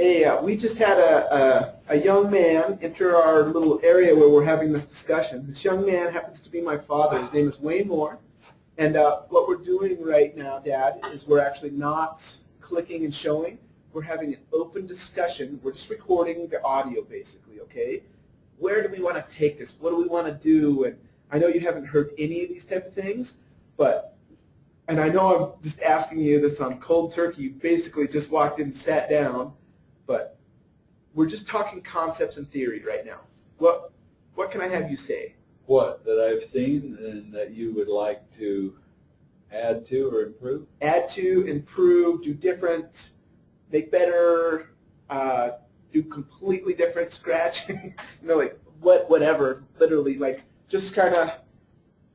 Hey, we just had a young man enter our little area where we're having this discussion. This young man happens to be my father. His name is Wayne Moore. And what we're doing right now, Dad, is we're actually not clicking and showing. We're having an open discussion. We're just recording the audio, basically, okay? Where do we want to take this? What do we want to do? And I know you haven't heard any of these type of things, and I know I'm just asking you this on cold turkey. You basically just walked in and sat down. But we're just talking concepts and theory right now. What can I have you say? What, that I've seen and that you would like to add to or improve? Add to, improve, do different, make better, do completely different, scratch, like whatever, literally, like just kind of.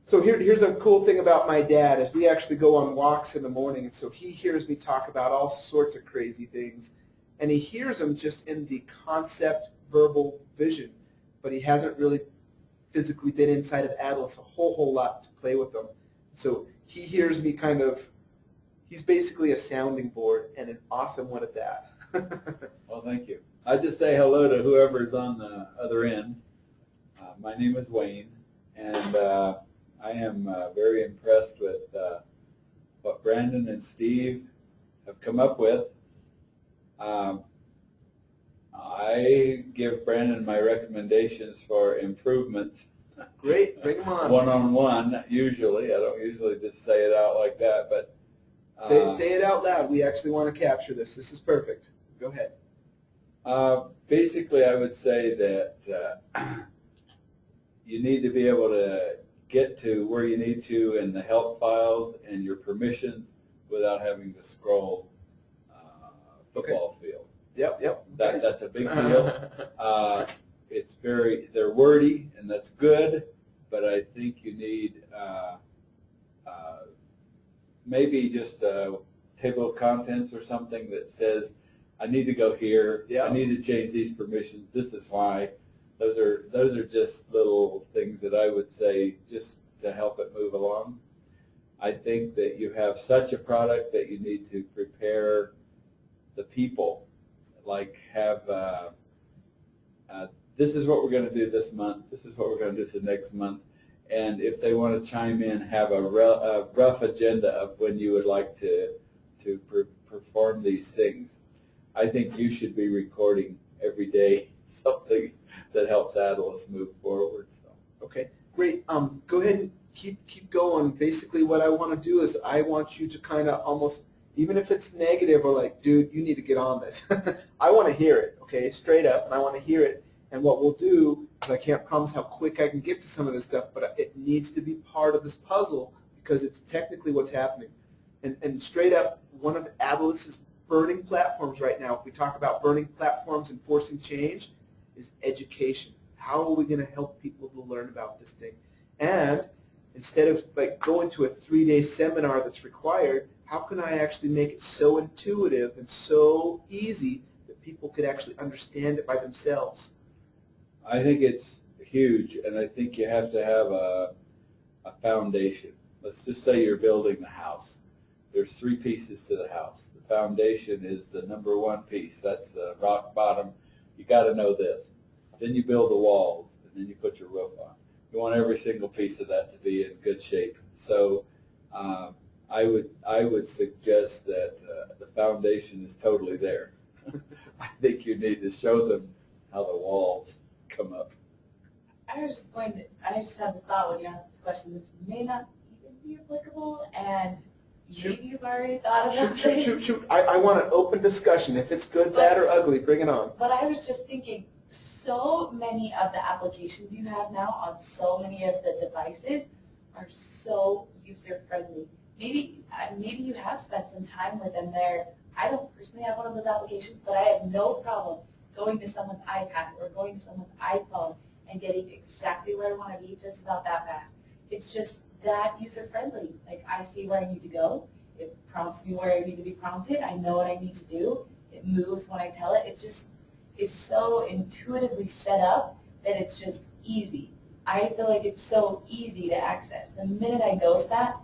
So here's a cool thing about my dad is we actually go on walks in the morning, and so he hears me talk about all sorts of crazy things. And he hears them just in the concept, verbal vision, but he hasn't really physically been inside of Adilas a whole lot to play with them. So he hears me he's basically a sounding board, and an awesome one at that. Well, thank you. I just say hello to whoever's on the other end. My name is Wayne, and I am very impressed with what Brandon and Steve have come up with. I give Brandon my recommendations for improvements. Great, bring them on. One-on-one, usually. I don't usually just say it out like that, but say it out loud. We actually want to capture this. This is perfect. Go ahead. Basically, I would say that you need to be able to get to where you need to in the help files and your permissions without having to scroll football field. Yep. That's a big deal. They're wordy, and that's good, but I think you need maybe just a table of contents or something that says, I need to go here, I need to change these permissions, this is why. Those are just little things that I would say just to help it move along. I think that you have such a product that you need to prepare the people, like have this is what we're going to do this month, this is what we're going to do the next month, and if they want to chime in, have a rough agenda of when you would like to perform these things. I think you should be recording every day something that helps Adilas move forward. So. Okay, great. Go ahead and keep going. Basically, what I want to do is I want you to kind of almost, even if it's negative or like, dude, you need to get on this. I want to hear it, okay, straight up, and I want to hear it. And what we'll do is I can't promise how quick I can get to some of this stuff, but it needs to be part of this puzzle because it's technically what's happening. And straight up, one of Adilas's burning platforms right now, if we talk about burning platforms and forcing change, is education. How are we going to help people to learn about this thing? And instead of like going to a 3-day seminar that's required, how can I actually make it so intuitive and so easy that people could actually understand it by themselves? I think it's huge, and I think you have to have a foundation. Let's just say you're building the house. There's 3 pieces to the house. The foundation is the number 1 piece. That's the rock bottom. You got to know this. Then you build the walls, and then you put your roof on. You want every single piece of that to be in good shape. So I would suggest that the foundation is totally there. I think you need to show them how the walls come up. I just had this thought when you asked this question. This may not even be applicable, and maybe you've already thought about this. Shoot. I want an open discussion. If it's good, bad, or ugly, bring it on. But I was just thinking, so many of the applications you have now on so many of the devices are so user-friendly. Maybe you have spent some time with them there. I don't personally have one of those applications, but I have no problem going to someone's iPad or going to someone's iPhone and getting exactly where I want to be just about that fast. It's just that user-friendly. Like, I see where I need to go. It prompts me where I need to be prompted. I know what I need to do. It moves when I tell it. It just is so intuitively set up that it's just easy. I feel like it's so easy to access. The minute I go to that,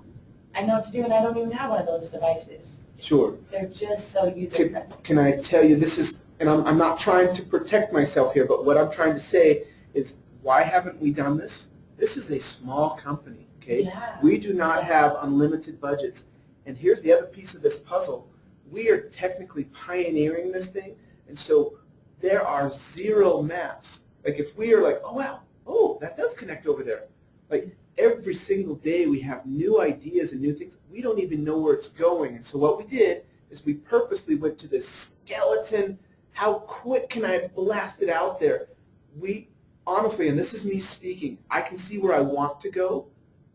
I know what to do, and I don't even have one of those devices. Sure. They're just so user-friendly. Can I tell you, this is, and I'm not trying to protect myself here, but what I'm trying to say is, why haven't we done this? This is a small company, okay? Yeah. We do not have unlimited budgets. And here's the other piece of this puzzle. We are technically pioneering this thing, and so there are zero maps. Like if we are like, oh wow, oh, that does connect over there. Like every single day we have new ideas and new things. We don't even know where it's going. And so what we did is we purposely went to this skeleton, how quick can I blast it out there? We honestly, and this is me speaking, I can see where I want to go.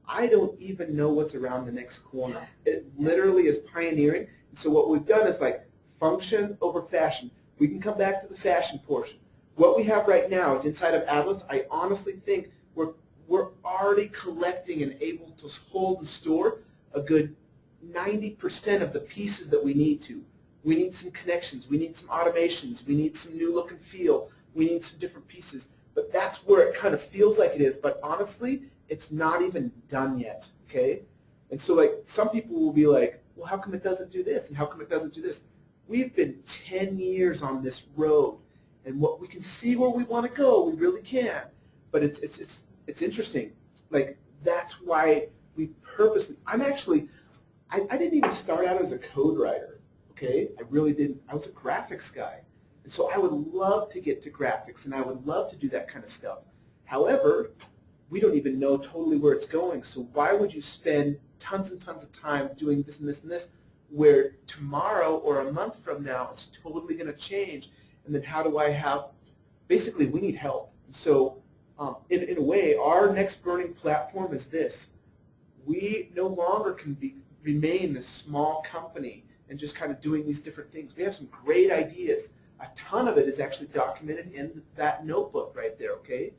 I don't even know what's around the next corner. It literally is pioneering. And so what we've done is like function over fashion. We can come back to the fashion portion. What we have right now is inside of Adilas, I honestly think we're already collecting and able to hold and store a good 90% of the pieces that we need to. We need some connections. We need some automations. We need some new look and feel. We need some different pieces. But that's where it kind of feels like it is. But honestly, it's not even done yet, okay? And so like some people will be like, well, how come it doesn't do this? And how come it doesn't do this? We've been 10 years on this road. And what we can see where we want to go, we really can. But it's interesting. Like that's why we purposely, I didn't even start out as a code writer, okay? I really didn't. I was a graphics guy. And so I would love to get to graphics and I would love to do that kind of stuff. However, we don't even know totally where it's going. So why would you spend tons and tons of time doing this and this and this where tomorrow or a month from now it's totally going to change? And then how do I have, basically we need help. So in a way, our next burning platform is this. We no longer can remain this small company and just kind of doing these different things. We have some great ideas. A ton of it is actually documented in that notebook right there, okay?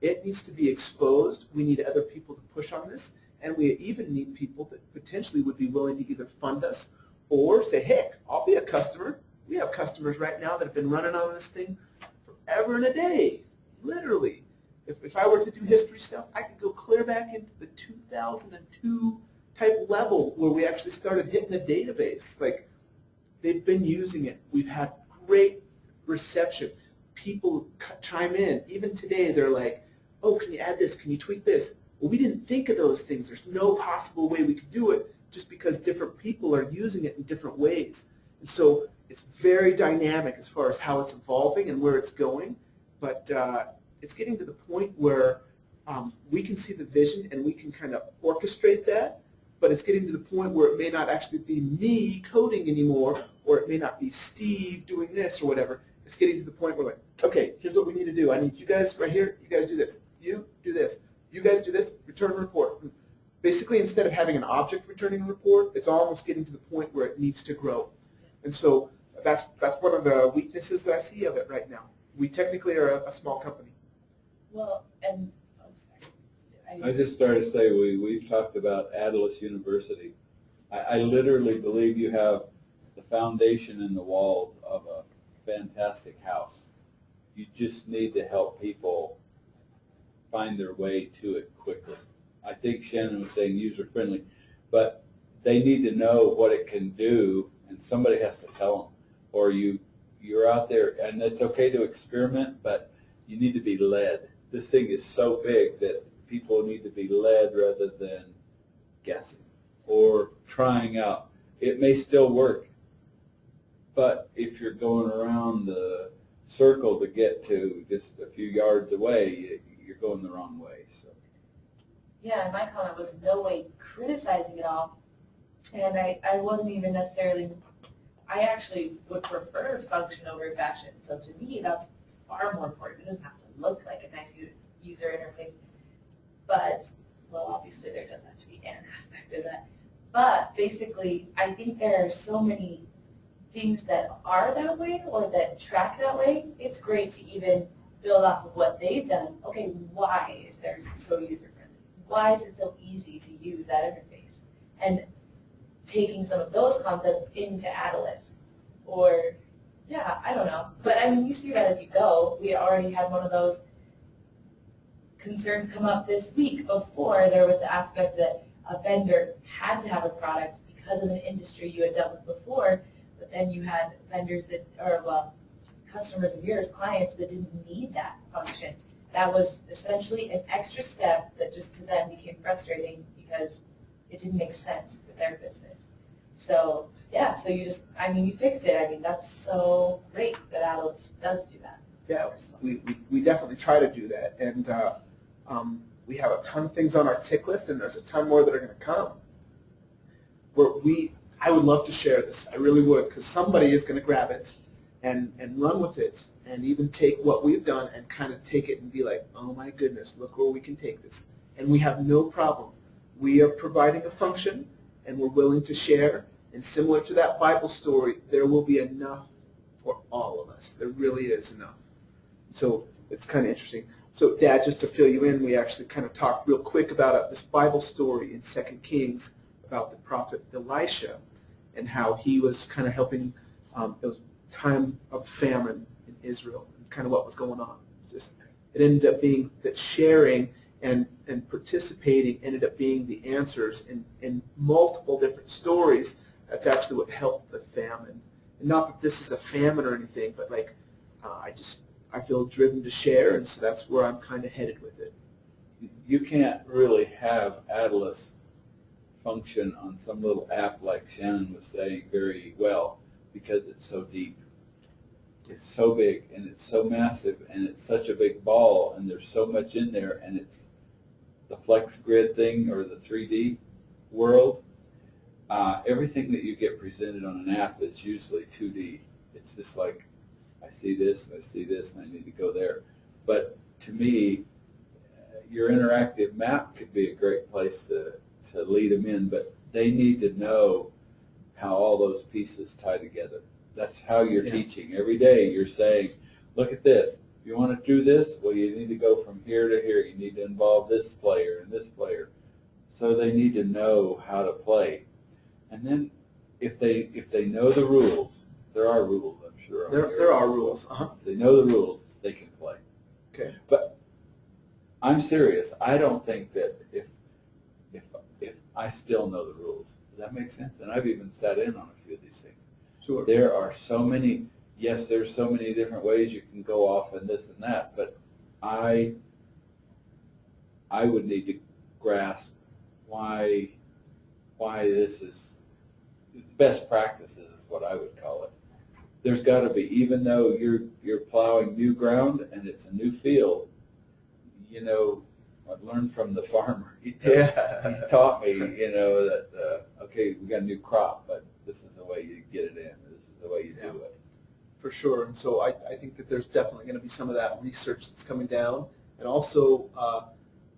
It needs to be exposed. We need other people to push on this. And we even need people that potentially would be willing to either fund us or say, heck, I'll be a customer. We have customers right now that have been running on this thing forever and a day, literally. If I were to do history stuff, I could go clear back into the 2002 type level where we actually started hitting a database. Like, they've been using it. We've had great reception. People chime in. Even today, they're like, oh, can you add this? Can you tweak this? Well, we didn't think of those things. There's no possible way we could do it just because different people are using it in different ways. And so it's very dynamic as far as how it's evolving and where it's going. But it's getting to the point where we can see the vision and we can kind of orchestrate that. But it's getting to the point where it may not actually be me coding anymore, or it may not be Steve doing this or whatever. It's getting to the point where, like, okay, here's what we need to do. I need you guys right here. You guys do this. You do this. You guys do this. Return a report. Basically, instead of having an object returning a report, it's almost getting to the point where it needs to grow. And so that's one of the weaknesses that I see of it right now. We technically are a small company. Well, and oh, sorry. I just started to say we've talked about Adilas University. I literally believe you have the foundation and the walls of a fantastic house. You just need to help people find their way to it quickly. I think Shannon was saying user-friendly, but they need to know what it can do, and somebody has to tell them. Or you're out there, and it's okay to experiment, but you need to be led. This thing is so big that people need to be led rather than guessing or trying out. It may still work, but if you're going around the circle to get to just a few yards away, you're going the wrong way. So. Yeah, and my comment was in no way criticizing it all. And I wasn't even necessarily, I actually would prefer function over fashion. So to me, that's far more important. It doesn't have to look like a nice user interface. But, well, obviously there does have to be an aspect of that. But basically, I think there are so many things that are that way or that track that way. It's great to even build off of what they've done. Okay, why is theirs so user-friendly? Why is it so easy to use that interface? And taking some of those concepts into Adilas. Or, yeah, I don't know. But, I mean, you see that as you go. We already had one of those concerns come up this week before there was the aspect that a vendor had to have a product because of an industry you had dealt with before, but then you had vendors that, or well, customers of yours, clients that didn't need that function. That was essentially an extra step that just to them became frustrating because it didn't make sense for their business. So yeah, so you just, I mean, you fixed it. I mean, that's so great that Adilas does do that. Yeah, we definitely try to do that, and we have a ton of things on our tick list, and there's a ton more that are going to come. I would love to share this. I really would, because somebody is going to grab it and run with it, and even take what we've done and kind of take it and be like, oh my goodness, look where we can take this. And we have no problem. We are providing a function, and we're willing to share. And similar to that Bible story, there will be enough for all of us. There really is enough. So it's kind of interesting. So, Dad, just to fill you in, we actually kind of talked real quick about this Bible story in 2 Kings about the prophet Elisha and how he was kind of helping. It was time of famine in Israel and kind of what was going on. It ended up being that sharing and participating ended up being the answers in multiple different stories. That's actually what helped the famine. And not that this is a famine or anything, but like I feel driven to share, and so that's where I'm kind of headed with it. You can't really have Adilas function on some little app like Shannon was saying very well because it's so deep. It's so big, and it's so massive, and it's such a big ball, and there's so much in there, and it's the flex grid thing or the 3D world. Everything that you get presented on an app that's usually 2D, it's just like, I see this, and I need to go there. But to me, your interactive map could be a great place to lead them in, but they need to know how all those pieces tie together. That's how you're teaching. Every day you're saying, look at this. If you want to do this, well, you need to go from here to here. You need to involve this player and this player. So they need to know how to play. And then if they know the rules, there are rules, I'm sure. There are rules. Uh-huh. If they know the rules, they can play. Okay. But I'm serious. I don't think that if I still know the rules, does that make sense? And I've even sat in on a few of these things. Sure. There are so many, yes, there's so many different ways you can go off and this and that, but I would need to grasp why this is best practices is what I would call it. There's got to be, even though you're plowing new ground and it's a new field, you know, I've learned from the farmer. He's taught me, you know, that, okay, we got a new crop, but this is the way you get it in. This is the way you do it. For sure. And so I think that there's definitely going to be some of that research that's coming down. And also,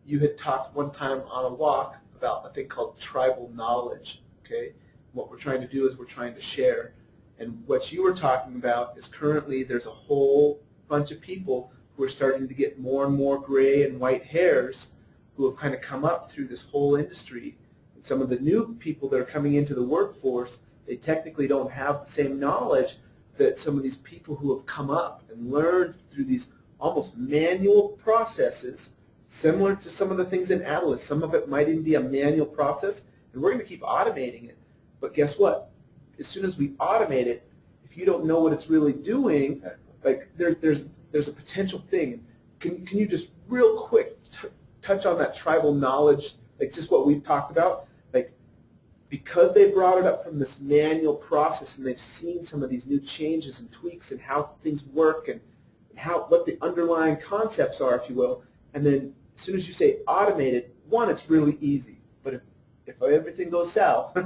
you had talked one time on a walk about a thing called tribal knowledge, okay? What we're trying to do is we're trying to share. And what you were talking about is currently there's a whole bunch of people who are starting to get more and more gray and white hairs who have kind of come up through this whole industry. And some of the new people that are coming into the workforce, they technically don't have the same knowledge that some of these people who have come up and learned through these almost manual processes, similar to some of the things in Adilas. Some of it might even be a manual process, and we're going to keep automating it. But guess what? As soon as we automate it, if you don't know what it's really doing, like there's a potential thing. Can you just real quick touch on that tribal knowledge, like just what we've talked about? Like, because they brought it up from this manual process and they've seen some of these new changes and tweaks and how things work and what the underlying concepts are, if you will, and then as soon as you say automated, one, it's really easy. But if everything goes south,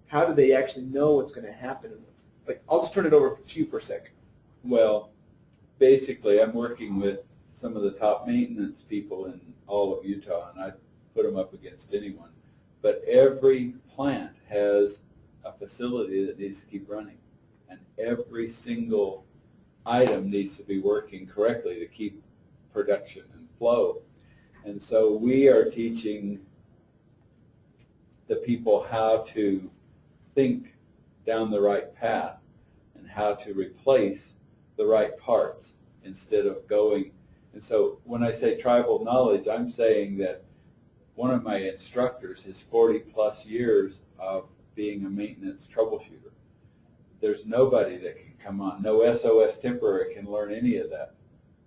how do they actually know what's going to happen? Like, I'll just turn it over to you for a second. Well, basically, I'm working with some of the top maintenance people in all of Utah, and I put them up against anyone. But every plant has a facility that needs to keep running, and every single item needs to be working correctly to keep production and flow. And so we are teaching the people how to think down the right path and how to replace the right parts instead of going. And so when I say tribal knowledge, I'm saying that one of my instructors has 40 plus years of being a maintenance troubleshooter. There's nobody that can come on. No SOS temporary can learn any of that.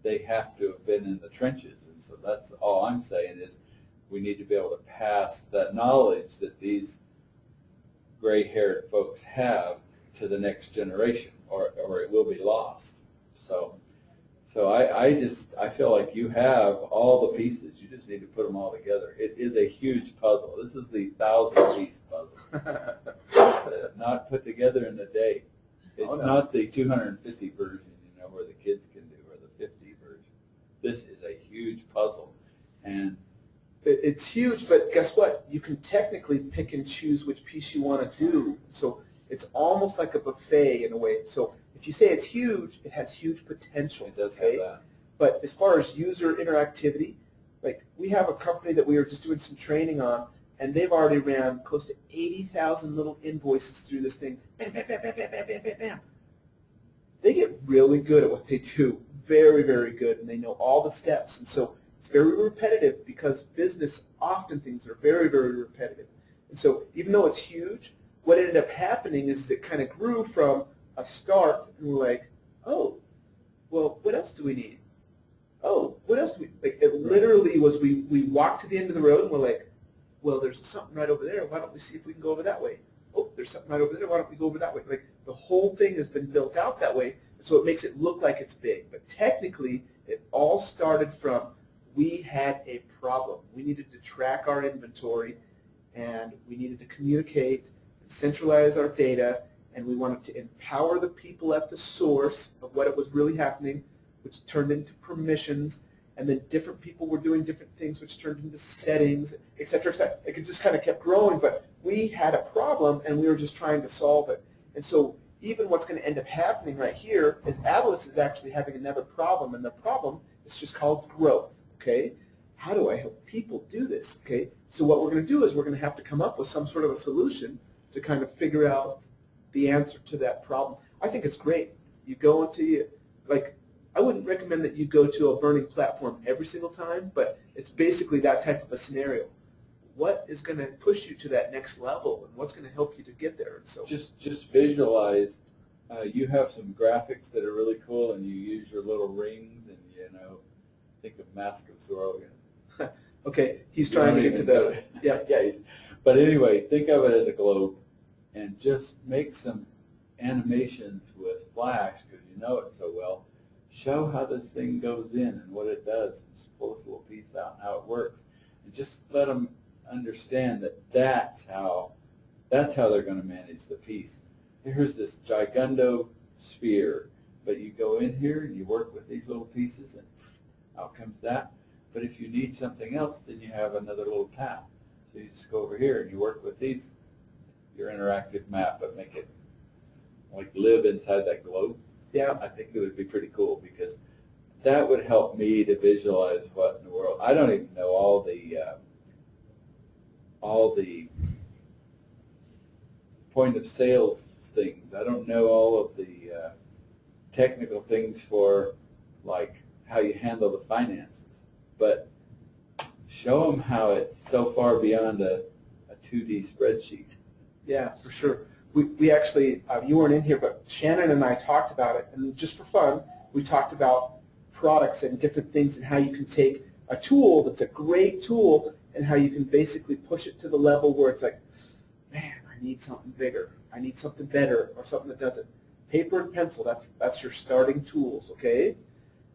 They have to have been in the trenches. And so that's all I'm saying is we need to be able to pass that knowledge that these gray-haired folks have to the next generation, or it will be lost. So I feel like you have all the pieces. You just need to put them all together. It is a huge puzzle. This is the 1,000-piece puzzle. It's not put together in a day. It's not the 250 version, where the kids can do, or the 50 version. This is a huge puzzle, and it's huge. But guess what? You can technically pick and choose which piece you want to do. So it's almost like a buffet in a way. So if you say it's huge, it has huge potential. it does have that. But as far as user interactivity, like we have a company that we were just doing some training on, and they've already ran close to 80,000 little invoices through this thing. Bam, bam, bam, bam, bam, bam, bam, bam, bam. They get really good at what they do, very, very good, and they know all the steps. And so it's very repetitive because business, often things are very, very repetitive. And so even though it's huge, what ended up happening is it kind of grew from a start, and we're like, oh, well, what else do we need? Oh, what else do we, like, it literally was we walked to the end of the road, and we're like, well, there's something right over there. Why don't we see if we can go over that way? Oh, there's something right over there. Why don't we go over that way? Like, the whole thing has been built out that way, so it makes it look like it's big. But technically, it all started from we had a problem. We needed to track our inventory, and we needed to communicate and centralize our data, and we wanted to empower the people at the source of what it was really happening, which turned into permissions, and then different people were doing different things, which turned into settings, et cetera, et cetera. It just kind of kept growing, but we had a problem, and we were just trying to solve it. And so even what's going to end up happening right here is Adilas is actually having another problem, and the problem is just called growth, okay? How do I help people do this, okay? So what we're going to do is we're going to have to come up with some sort of a solution to kind of figure out the answer to that problem. I think it's great. You go into, like, I wouldn't recommend that you go to a burning platform every single time, but it's basically that type of a scenario. What is going to push you to that next level, and what's going to help you to get there? And so just visualize. You have some graphics that are really cool, and you use your little rings, and think of Mask of Zorro. Okay, he's trying to get to the yeah. But anyway, think of it as a globe, and just make some animations with Flash because you know it so well. Show how this thing goes in and what it does. Just pull this little piece out and how it works, and just let them understand that that's how they're going to manage the piece. Here's this gigundo sphere, but you go in here and you work with these little pieces, and out comes that. But if you need something else, then you have another little tap. So you just go over here and you work with these, your interactive map, but make it like live inside that globe. Yeah. I think it would be pretty cool because that would help me to visualize what in the world. I don't even know all the point of sales things. I don't know all of the technical things for like how you handle the finances, but show them how it's so far beyond a 2D spreadsheet. Yeah, for sure. We actually, you weren't in here, but Shannon and I talked about it, and just for fun, we talked about products and different things and how you can take a tool that's a great tool and how you can basically push it to the level where it's like, man, I need something bigger. I need something better or something that does it. Paper and pencil, that's your starting tools, okay?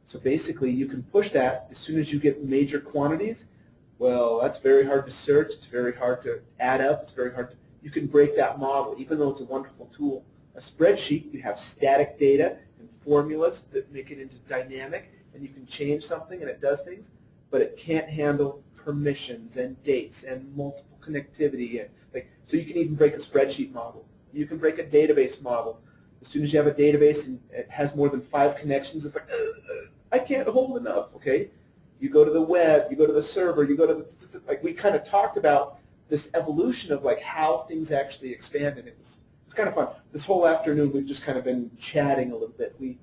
So basically you can push that as soon as you get major quantities. Well, that's very hard to search. It's very hard to add up. It's very hard to, you can break that model, even though it's a wonderful tool. A spreadsheet, you have static data and formulas that make it into dynamic, and you can change something and it does things, but it can't handle permissions and dates and multiple connectivity. And so you can even break a spreadsheet model. You can break a database model. As soon as you have a database and it has more than 5 connections, it's like, I can't hold enough, okay? You go to the web, you go to the server, you go to the, like we kind of talked about this evolution of like how things actually expanded. It's kind of fun. This whole afternoon we've just kind of been chatting a little bit. We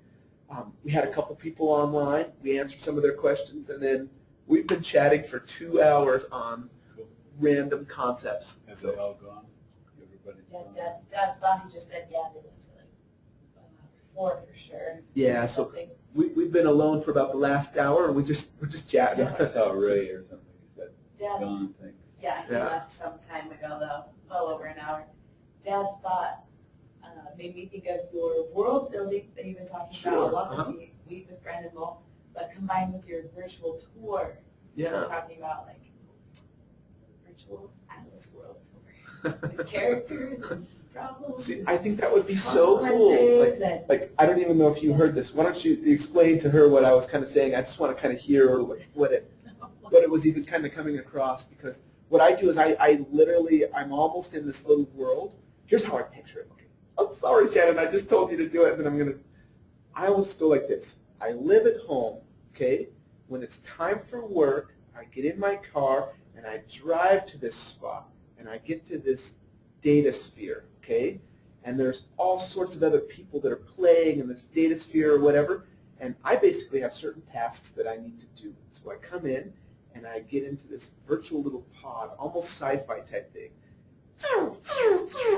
had a couple people online. We answered some of their questions, and then we've been chatting for 2 hours on random concepts. Have they all gone? Everybody? Yeah, Dad's thought, he just said, yeah, they live to like 4 for sure. Yeah, so we've been alone for about the last hour, and we're just chatting. I saw Ray or something. He said, Dad, gone, thanks. yeah, he left some time ago though, well over an hour. Dad's thought made me think of your world building that you've been talking Sure, about. Love to see Week with Brandon Mull, but combined with your virtual tour, you're talking about like virtual Atlas world tour with characters and problems. See, I think that would be so cool. Like, I don't even know if you heard this. Why don't you explain to her what I was kind of saying? I just want to kind of hear what it was even kind of coming across, because what I do is I literally, I'm almost in this little world. Here's how I picture it. Okay. I'm sorry, Shannon, I just told you to do it, but I always go like this. I live at home, okay? When it's time for work, I get in my car and I drive to this spot, and I get to this data sphere, okay? And there's all sorts of other people that are playing in this data sphere or whatever, and I basically have certain tasks that I need to do. So I come in and I get into this virtual little pod, almost sci-fi type thing.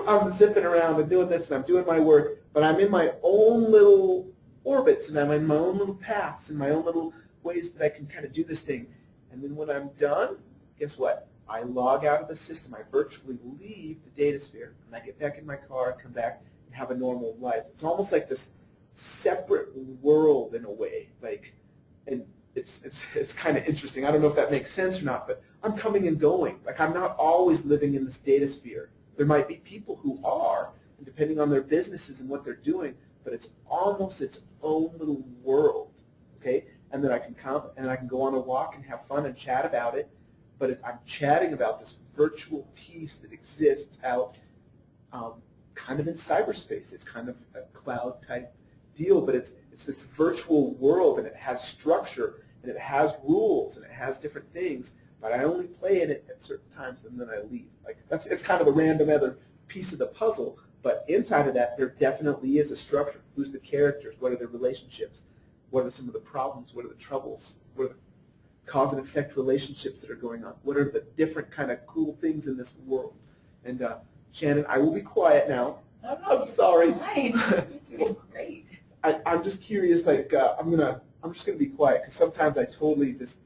I'm zipping around and doing this, and I'm doing my work, but I'm in my own little orbits, and I'm in my own little paths and my own little ways that I can kind of do this thing. And then when I'm done, guess what? I log out of the system. I virtually leave the data sphere, and I get back in my car, come back, and have a normal life. It's almost like this separate world in a way, and it's kind of interesting. I don't know if that makes sense or not, but I'm coming and going. Like, I'm not always living in this data sphere. There might be people who are, and depending on their businesses and what they're doing, but it's almost its own little world, okay? And then I can come and I can go on a walk and have fun and chat about it, but I'm chatting about this virtual piece that exists out kind of in cyberspace. It's kind of a cloud type deal, but it's this virtual world, and it has structure, and it has rules, and it has different things, but I only play in it at certain times, and then I leave. Like, it's kind of a random other piece of the puzzle, but inside of that, there definitely is a structure. Who's the characters? What are their relationships? What are some of the problems? What are the troubles? What are the cause and effect relationships that are going on? What are the different kind of cool things in this world? And Shannon, I will be quiet now. Oh, no, I'm sorry. Fine. You're doing great. I'm just curious. Like, I'm just gonna be quiet, because sometimes I totally just.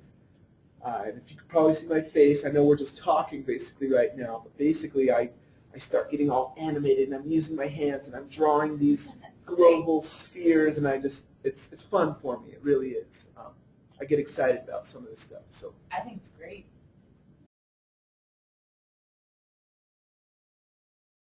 And if you could probably see my face, I know we're just talking basically right now, but basically I start getting all animated, and I'm using my hands, and I'm drawing these global spheres, and it's fun for me. It really is. I get excited about some of this stuff. So I think it's great.